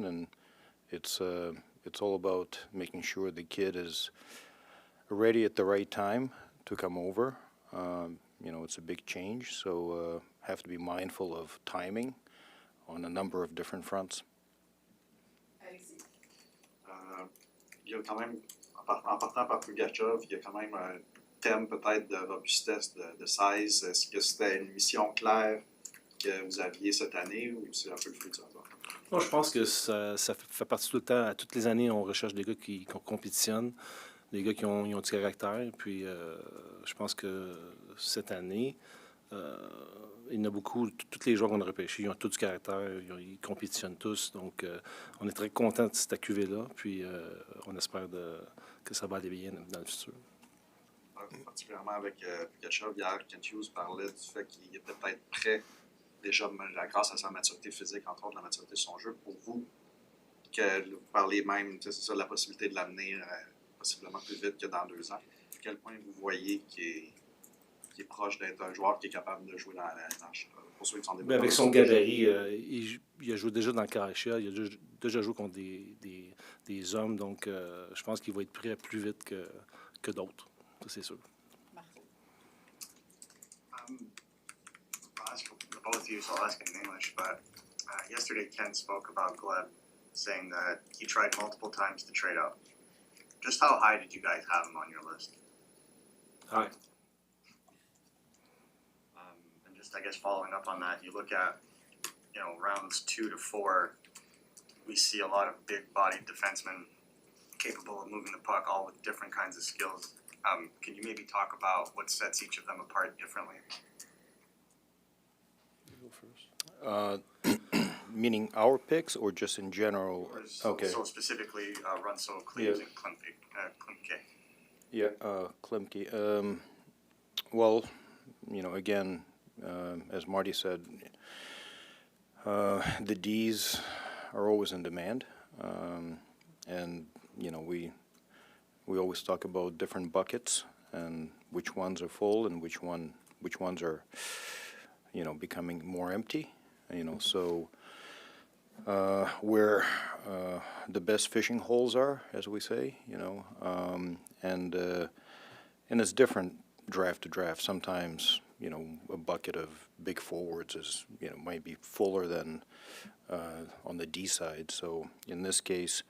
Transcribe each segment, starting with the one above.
and it's all about making sure the kid is ready at the right time to come over. It's a big change, so have to be mindful of timing on a number of different fronts. Il y a quand même, en partant par Pugachev, il y a quand même un thème peut-être de robustesse, de size. Est-ce que c'était une mission claire que vous aviez cette année ou c'est un peu le fruit du hasard? Non, je pense que ça fait partie tout le temps. À toutes les années, on recherche des gars qui compétitionnent, des gars qui ont du caractère. Puis je pense que cette année, il y en a beaucoup. Tous les joueurs qu'on a repêchés, ils ont tous du caractère, ils compétitionnent tous. Donc, on est très contents de cette cuvée-là. Puis on espère que ça va aller bien dans le futur. Particulièrement avec Pugachev, hier, Kent Hughes parlait du fait qu'il était peut-être prêt, déjà grâce à sa maturité physique, entre autres la maturité de son jeu, pour vous, que vous parlez même, c'est ça, de la possibilité de l'amener possiblement plus vite que dans 2 ans. À quel point vous voyez qu'il est proche d'être un joueur qui est capable de jouer dans la pour ceux qui sont des avec son gabarit, il a joué déjà dans le KHL, il a déjà joué contre des hommes, donc je pense qu'il va être prêt plus vite que d'autres, ça c'est sûr. I'll ask for both of you, so I'll ask in English, but yesterday Ken spoke about Gleb, saying that he tried multiple times to trade up. Just how high did you guys have him on your list? High. And just, I guess, following up on that, you look at, rounds 2 to 4, we see a lot of big-bodied defensemen capable of moving the puck, all with different kinds of skills. Can you maybe talk about what sets each of them apart differently? Meaning our picks or just in general? So specifically, Runso, Cleves, and Klimke. Yeah, Klimke. Well, again, as Marty said, the Ds are always in demand, and we always talk about different buckets and which ones are full and which ones are becoming more empty. So where the best fishing holes are, as we say, and it's different draft to draft. Sometimes a bucket of big forwards is might be fuller than on the D side. So in this case,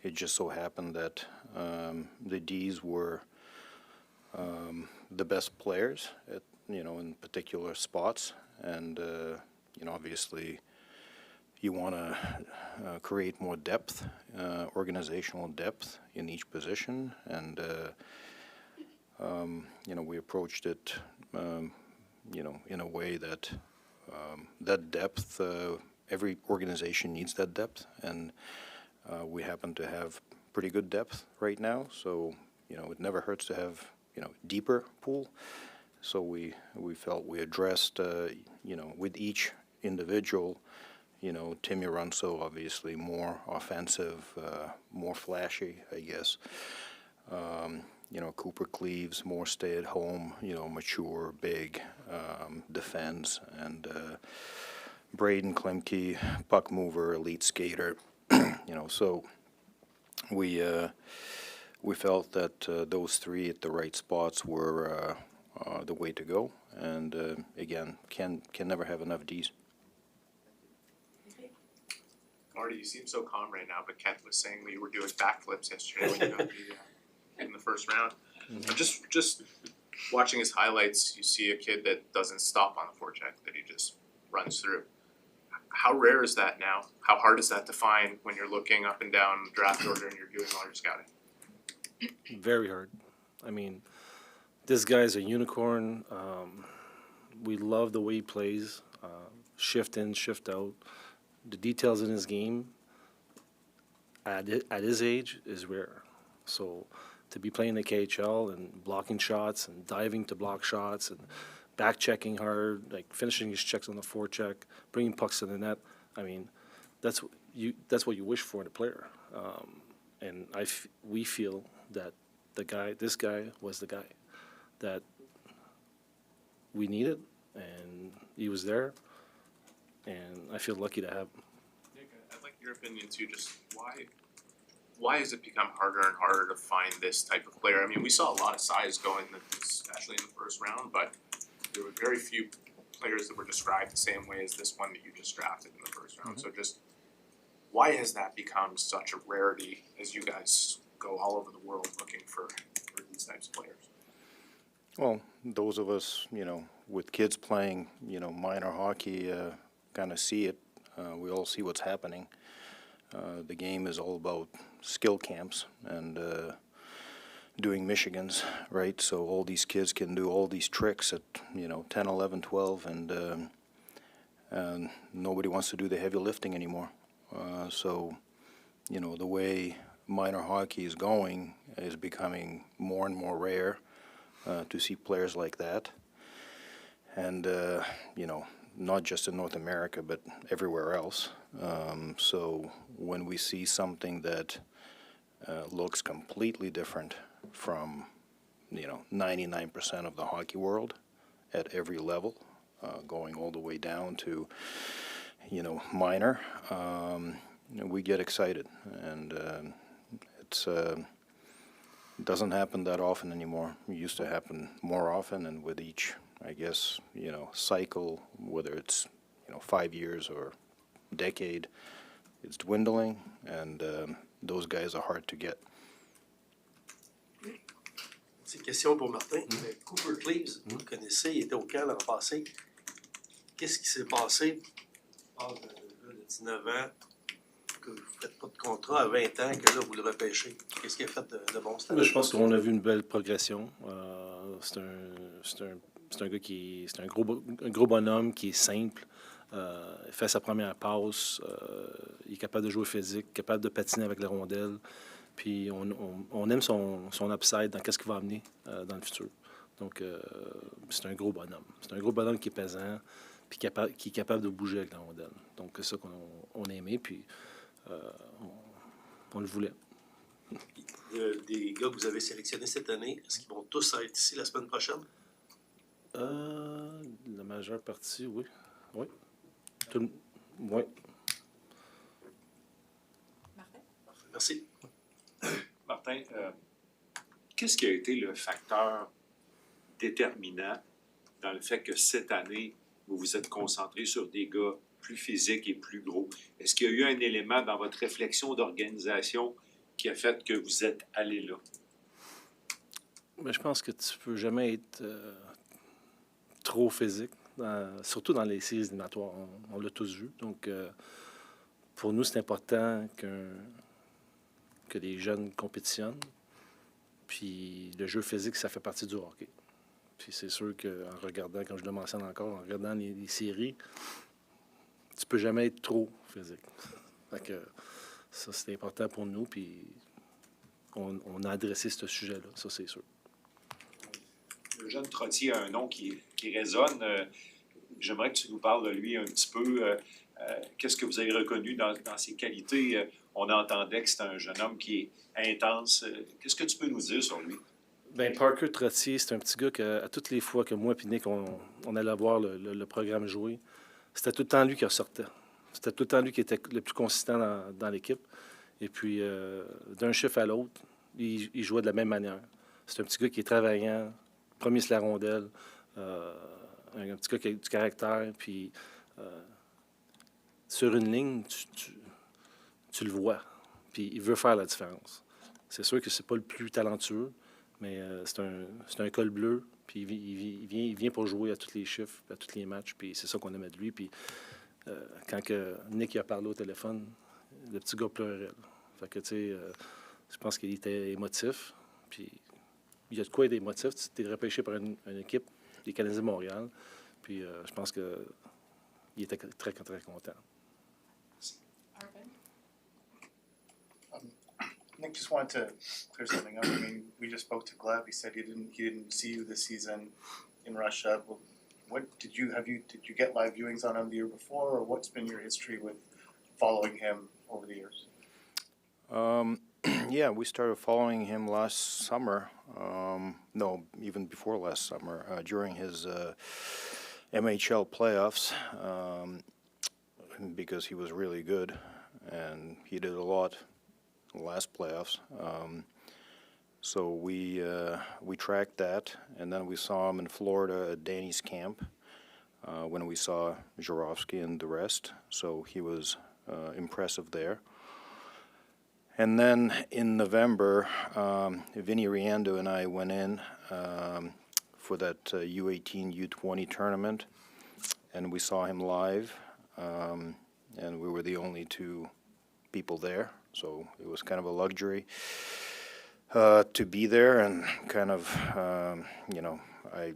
it just so happened that the Ds were the best players at in particular spots, and obviously you want to create more depth, organizational depth in each position, and we approached it in a way that that depth, every organization needs that depth, and we happen to have pretty good depth right now, so it never hurts to have deeper pool. So we felt we addressed with each individual, Timmy Runso obviously more offensive, more flashy, I guess. Cooper Cleves more stay at home, mature, big, defends, and Braden Klimke, puck mover, elite skater. So we felt that those three at the right spots were the way to go, and again, can never have enough Ds. Marty, you seem so calm right now, but Kent was saying we were doing backflips yesterday when you got in the first round. Mm-hmm. Just watching his highlights, you see a kid that doesn't stop on the forecheck, that he just runs through. How rare is that now? How hard is that to find when you're looking up and down the draft order and you're doing all your scouting? Very hard. I mean, this guy's a unicorn. We love the way he plays, shift in, shift out. The details in his game at his age is rare. So to be playing the KHL and blocking shots and diving to block shots and back checking hard, like finishing his checks on the forecheck, bringing pucks to the net, I mean, that's what you wish for in a player. And we feel that this guy was the guy that we needed, and he was there, and I feel lucky to have him. Nick, I'd like your opinion too, just why has it become harder and harder to find this type of player? I mean, we saw a lot of size going, especially in the first round, but there were very few players that were described the same way as this one that you just drafted in the first round. So just why has that become such a rarity as you guys go all over the world looking for these types of players? Well, those of us, with kids playing, minor hockey, kind of see it. We all see what's happening. The game is all about skill camps and doing Michigans, right? So all these kids can do all these tricks at, 10, 11, 12, and nobody wants to do the heavy lifting anymore. So, the way minor hockey is going is becoming more and more rare to see players like that. And, not just in North America, but everywhere else. So when we see something that looks completely different from, 99% of the hockey world at every level, going all the way down to, minor, we get excited. And it doesn't happen that often anymore. It used to happen more often, and with each, I guess, cycle, whether it's, 5 years or decade, it's dwindling, and those guys are hard to get. C'est une question pour Martin. Cooper Cleves, vous le connaissez, il était au camp l'an passé. Qu'est-ce qui s'est passé de 19 ans, que vous ne faites pas de contrat à 20 ans, que là, vous le repêchez? Qu'est-ce qu'il a fait de bon cette année? Je pense qu'on a vu une belle progression. C'est un gars c'est un gros bonhomme qui est simple. Il fait sa première passe. Il est capable de jouer physique, capable de patiner avec la rondelle. Puis on aime son upside dans qu'est-ce qu'il va amener dans le futur. Donc, c'est un gros bonhomme. C'est un gros bonhomme qui est pesant, puis qui est capable de bouger avec la rondelle. Donc, c'est ça qu'on a aimé, puis on le voulait. Des gars que vous avez sélectionnés cette année, est-ce qu'ils vont tous être ici la semaine prochaine? La majeure partie, oui. Oui. Oui. Merci. Martin, qu'est-ce qui a été le facteur déterminant dans le fait que cette année, vous vous êtes concentré sur des gars plus physiques et plus gros? Est-ce qu'il y a eu un élément dans votre réflexion d'organisation qui a fait que vous êtes allé là? Mais je pense que tu peux jamais être trop physique, surtout dans les séries éliminatoires. On l'a tous vu. Donc, pour nous, c'est important que les jeunes compétitionnent. Puis le jeu physique, ça fait partie du hockey. Puis c'est sûr qu'en regardant, comme je le mentionne encore, en regardant les séries, tu peux jamais être trop physique. Fait que ça, c'est important pour nous. Puis on a adressé ce sujet-là, ça, c'est sûr. Le jeune Trottier a un nom qui résonne. J'aimerais que tu nous parles de lui un petit peu. Qu'est-ce que vous avez reconnu dans ses qualités? On entendait que c'est un jeune homme qui est intense. Qu'est-ce que tu peux nous dire sur lui? Bien, Parker Trottier, c'est un petit gars que, à toutes les fois que moi et Nick, on allait voir le programme jouer, c'était tout le temps lui qui ressortait. C'était tout le temps lui qui était le plus consistant dans l'équipe. Et puis, d'un chiffre à l'autre, il jouait de la même manière. C'est un petit gars qui est travaillant, premier sur la rondelle, un petit gars qui a du caractère, puis sur une ligne, tu le vois, puis il veut faire la différence. C'est sûr que c'est pas le plus talentueux, mais c'est un col bleu, puis il vient pour jouer à tous les chiffres, à tous les matchs, puis c'est ça qu'on aimait de lui. Puis quand Nick a parlé au téléphone, le petit gars pleurait. Fait que, tu sais, je pense qu'il était émotif, puis il y a de quoi être émotif. Tu es repêché par une équipe des Canadiens de Montréal, puis je pense qu'il était très, très content. Nick, just wanted to clear something up. I mean, we just spoke to Gleb. He said he didn't see you this season in Russia. Well, what did you get live viewings on him the year before, or what's been your history with following him over the years? Yeah, we started following him last summer. No, even before last summer, during his MHL playoffs, because he was really good. and he did a lot in the last playoffs. So we tracked that, and then we saw him in Florida at Danny's camp when we saw Jarofsky and the rest. So he was impressive there. And then in November, Vinny Riendo and I went in for that U18, U20 tournament, and we saw him live, and we were the only two people there, so it was kind of a luxury to be there, and kind of, I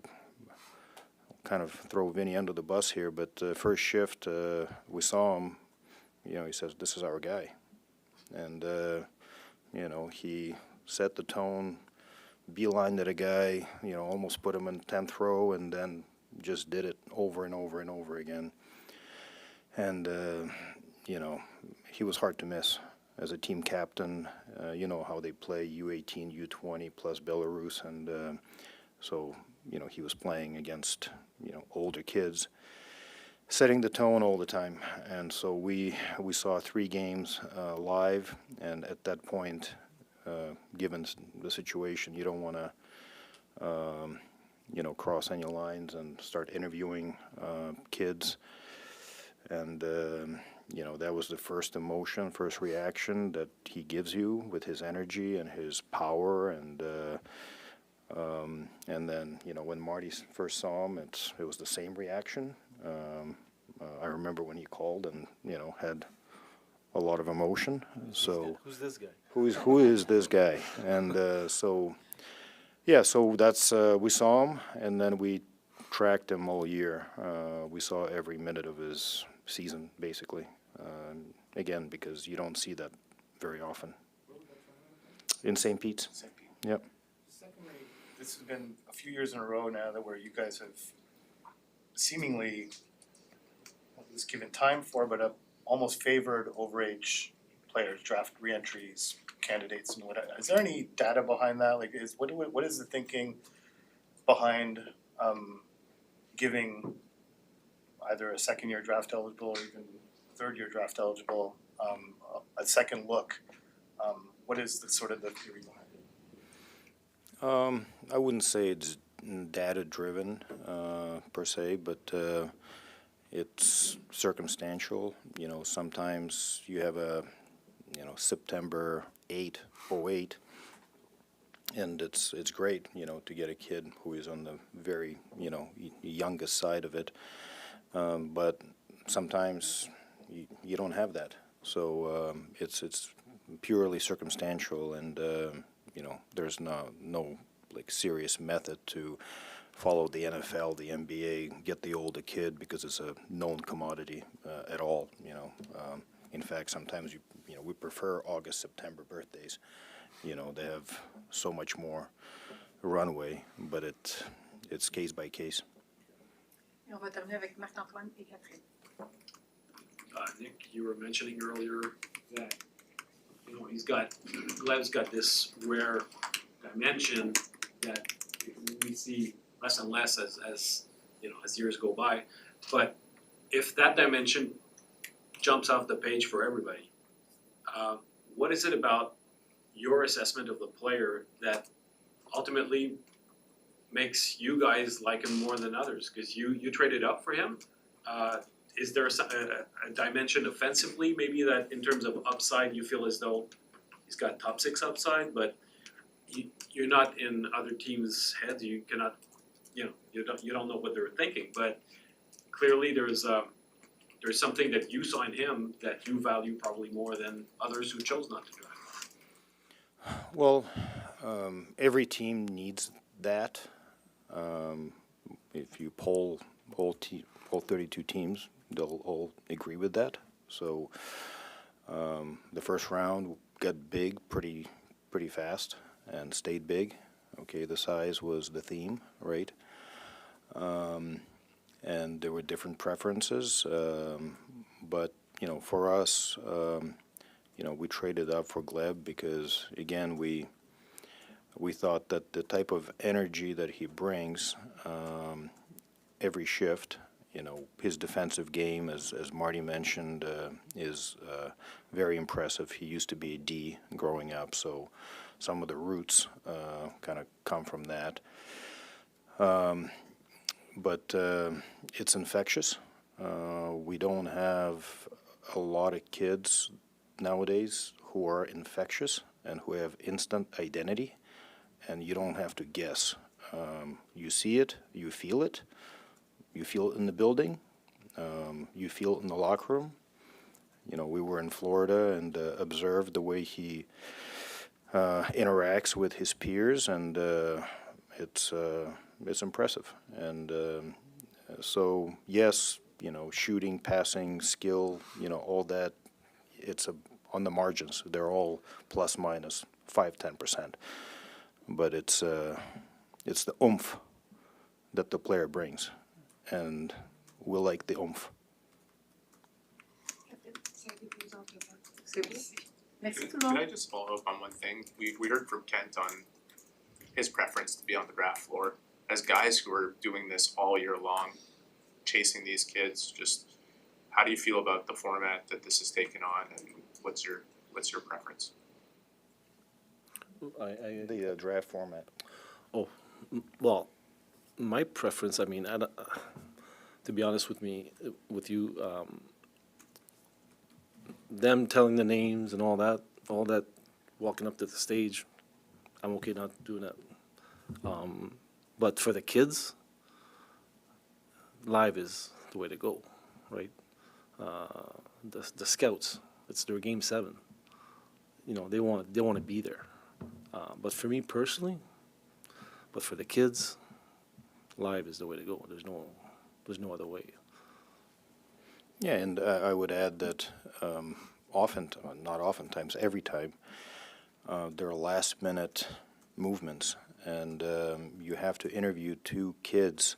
kind of throw Vinny under the bus here, but first shift, we saw him, he says, "This is our guy." And, he set the tone, beeline to the guy, almost put him in 10th row, and then just did it over and over and over again. And, he was hard to miss as a team captain. You know how they play U18, U20 plus Belarus. And so, he was playing against, older kids, setting the tone all the time. And so we saw 3 games live, and at that point, given the situation, you don't want to, cross any lines and start interviewing kids. And, that was the first emotion, first reaction that he gives you with his energy and his power. And then, when Marty first saw him, it was the same reaction. I remember when he called and, had a lot of emotion. So Who's this guy? who is this guy? And so that's we saw him, and then we tracked him all year. We saw every minute of his season, basically. Again, because you don't see that very often. In St. Pete's. St. Pete. Yep. Secondly, this has been a few years in a row now that where you guys have seemingly, was given time for, but almost favored overage players, draft reentries, candidates, and whatever. Is there any data behind that? Like, what is the thinking behind giving either a second-year draft eligible or even third-year draft eligible a second look? What is the sort of the theory behind it? I wouldn't say it's data-driven per se, but it's circumstantial. Sometimes you have a, September 8, 08, and it's great, to get a kid who is on the very, youngest side of it. But sometimes you don't have that. So it's purely circumstantial, and, there's no like serious method to follow the NFL, the NBA, get the older kid because it's a known commodity at all. In fact, sometimes we prefer August, September birthdays. They have so much more runway, but it's case by case. Et on va terminer avec Marc-Antoine et Catherine. Nick, you were mentioning earlier that Gleb's got this rare dimension that we see less and less as years go by. But if that dimension jumps off the page for everybody, what is it about your assessment of the player that ultimately makes you guys like him more than others? Because you traded up for him. Is there a dimension offensively, maybe, that in terms of upside you feel as though he's got top 6 upside, but you're not in other teams' heads. You cannot, you don't know what they're thinking. But clearly, there's something that you saw in him that you value probably more than others who chose not to draft. Well, every team needs that. If you poll 32 teams, they'll all agree with that. So the first round got big pretty fast and stayed big. Okay, the size was the theme, right? And there were different preferences, but for us, we traded up for Gleb because, again, we thought that the type of energy that he brings every shift, You know, his defensive game, as Marty mentioned, is very impressive. He used to be a D growing up, so some of the roots kind of come from that. But it's infectious. We don't have a lot of kids nowadays who are infectious and who have instant identity, and you don't have to guess. You see it, you feel it in the building, you feel it in the locker room. You know, we were in Florida and observed the way he interacts with his peers, and it's impressive. And so, yes, you know, shooting, passing, skill, you know, all that, it's on the margins. They're all plus minus 5-10%. But it's the oomph that the player brings, and we like the oomph. C'est beau. Merci tout le Can I monde. just follow up on one thing? We heard from Kent on his preference to be on the draft floor. As guys who are doing this all year long, chasing these kids, just how do you feel about the format that this has taken on, and what's your preference? The draft format. Well, my preference, I mean, to be honest with you, them telling the names and all that, walking up to the stage, I'm okay not doing that. But for the kids, live is the way to go, right? The scouts, it's their game 7. You know, they want to be there. But for me personally, but for the kids, live is the way to go. There's no other way. Yeah, and I would add that not oftentimes, every time, there are last-minute movements, and you have to interview 2 kids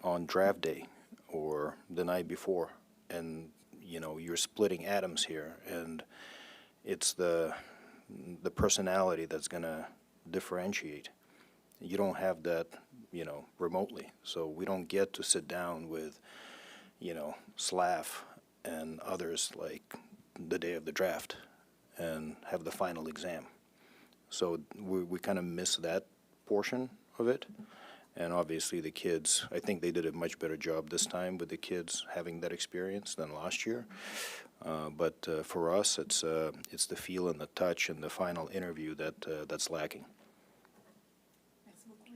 on draft day or the night before, and you know you're splitting atoms here, and it's the personality that's going to differentiate. You don't have that, you know, remotely, so we don't get to sit down with, you know, Slav and others like the day of the draft and have the final exam. So we kind of miss that portion of it. And obviously the kids, I think they did a much better job this time with the kids having that experience than last year. But for us, it's the feel and the touch and the final interview that's lacking.